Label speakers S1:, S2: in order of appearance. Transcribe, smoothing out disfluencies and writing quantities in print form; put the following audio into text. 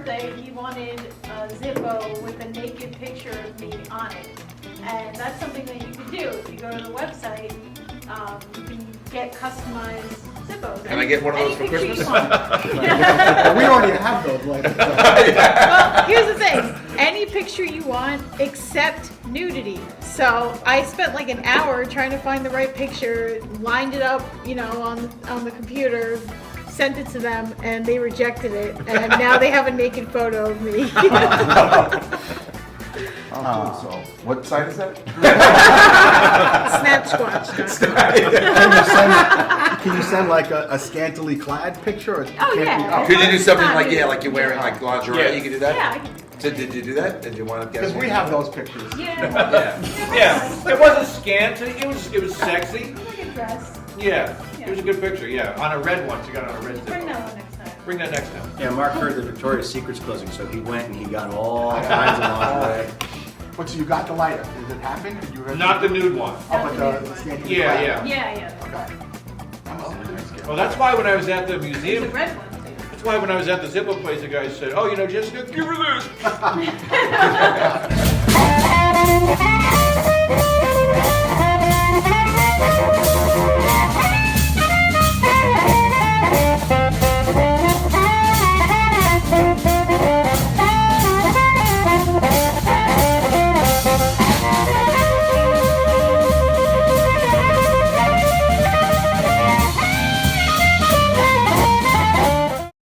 S1: birthday, he wanted a Zippo with a naked picture of me on it. And that's something that you can do. If you go to the website, you can get customized Zippos.
S2: Can I get one of those for
S1: Any picture
S2: Christmas?
S1: you want.
S3: We already have those.
S1: Well, here's the thing. Any picture you want except nudity. So I spent like an hour trying to find the right picture, lined it up, you know, on the computer, sent it to them, and they rejected it. And now they have a naked photo of me.
S2: So, what site is that?
S1: Snap squatch.
S3: Can you send like a scantily clad picture? Or
S1: Oh, yeah.
S2: Could you do something
S1: Not
S2: like,
S1: nude.
S2: yeah, like you're wearing like lingerie?
S4: Yeah.
S2: You could do that?
S1: Yeah.
S2: So did you do that? Did you want to get
S3: Because we have those pictures.
S1: Yeah.
S4: Yeah, it wasn't scanty. It was sexy.
S1: Like a dress.
S4: Yeah, it was a good picture. Yeah, on a red one. She got on a red Zippo.
S1: Bring that one next time.
S4: Bring that next time.
S5: Yeah, Mark heard the Victoria's Secret's closing, so he went and he got all kinds of lingerie.
S3: But so you got the lighter. Did it happen? Did you
S4: Not the nude one.
S3: Oh, but the scantily
S4: Yeah,
S3: clad.
S4: yeah.
S1: Yeah.
S3: Okay.
S4: Well, that's why when I was at the
S1: There's a
S4: museum,
S1: red one too.
S4: that's why when I was at the Zippo place, the guy said, "Oh, you know, Jessica, give her this."